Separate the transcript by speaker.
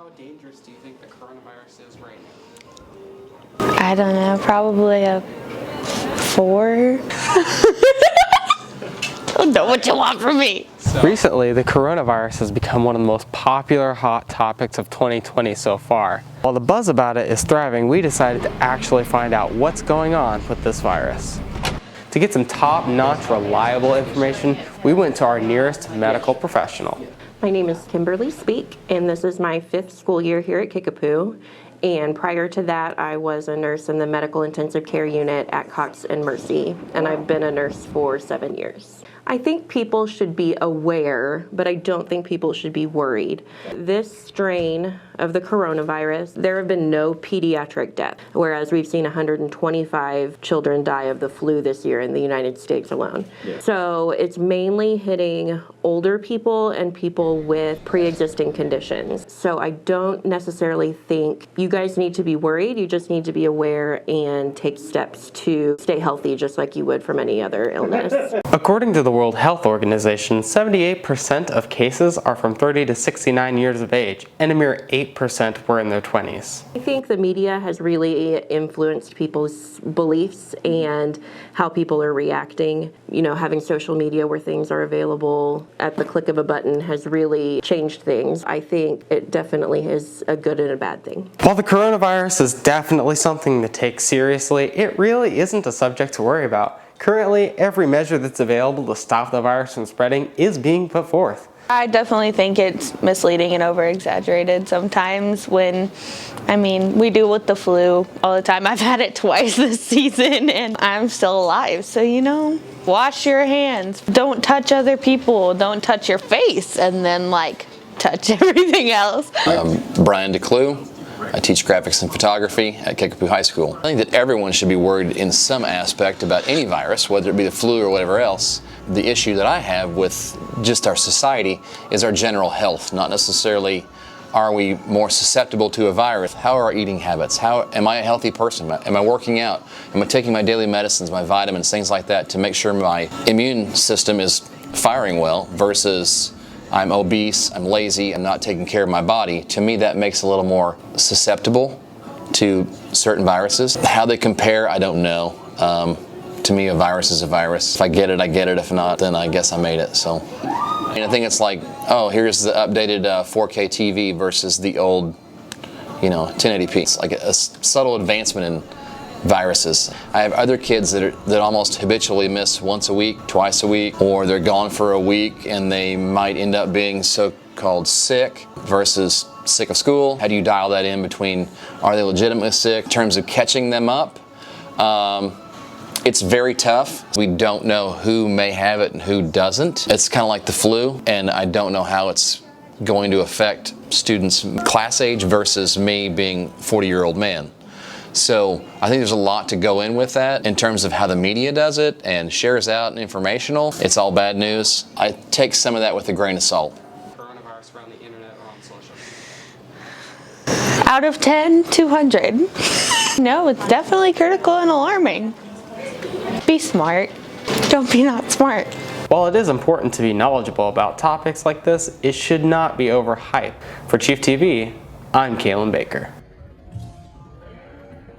Speaker 1: How dangerous do you think the coronavirus is right now?
Speaker 2: I don't know, probably a 4. I don't know what you want from me.
Speaker 1: Recently, the coronavirus has become one of the most popular hot topics of 2020 so far. While the buzz about it is thriving, we decided to actually find out what's going on with this virus. To get some top-notch, reliable information, we went to our nearest medical professional.
Speaker 3: My name is Kimberly Speak, and this is my 5th school year here at Kickapoo. And prior to that, I was a nurse in the medical intensive care unit at Cox and Mercy, and I've been a nurse for 7 years. I think people should be aware, but I don't think people should be worried. This strain of the coronavirus, there have been no pediatric deaths, whereas we've seen 125 children die of the flu this year in the United States alone. Yeah. So it's mainly hitting older people and people with pre-existing conditions. So I don't necessarily think you guys need to be worried. You just need to be aware and take steps to stay healthy just like you would from any other illness.
Speaker 1: According to the World Health Organization, 78% of cases are from 30 to 69 years of age, and a mere 8% were in their 20s.
Speaker 3: I think the media has really influenced people's beliefs and how people are reacting. You know, having social media where things are available at the click of a button has really changed things. I think it definitely is a good and a bad thing.
Speaker 1: While the coronavirus is definitely something to take seriously, it really isn't a subject to worry about. Currently, every measure that's available to stop the virus from spreading is being put forth.
Speaker 2: I definitely think it's misleading and over-exaggerated sometimes when, we deal with the flu all the time. I've had it twice this season and I'm still alive. So, wash your hands. Don't touch other people. Don't touch your face and then touch everything else.
Speaker 4: Brian DeClue. I teach graphics and photography at Kickapoo High School. I think that everyone should be worried in some aspect about any virus, whether it be the flu or whatever else. The issue that I have with just our society is our general health, not necessarily are we more susceptible to a virus. How are our eating habits? How am I a healthy person? Am I working out? Am I taking my daily medicines, my vitamins, things like that to make sure my immune system is firing well versus I'm obese, I'm lazy, I'm not taking care of my body. To me, that makes a little more susceptible to certain viruses. How they compare, I don't know. To me, a virus is a virus. If I get it, I get it. If not, then I guess I made it. So, I think it's like, oh, here's the updated 4K TV versus the old, 1080p. It's like a subtle advancement in viruses. I have other kids that almost habitually miss once a week, twice a week, or they're gone for a week and they might end up being so-called sick versus sick of school. How do you dial that in between are they legitimately sick in terms of catching them up? It's very tough. We don't know who may have it and who doesn't. It's kind of like the flu, and I don't know how it's going to affect students class age versus me being a 40-year-old man. So I think there's a lot to go in with that in terms of how the media does it and shares out informational. It's all bad news. I take some of that with a grain of salt.
Speaker 1: Coronavirus around the internet or on social?
Speaker 2: Out of 10, 200. No, it's definitely critical and alarming. Be smart. Don't be not smart.
Speaker 1: While it is important to be knowledgeable about topics like this, it should not be overhyped. For Chief TV, I'm Caelan Baker.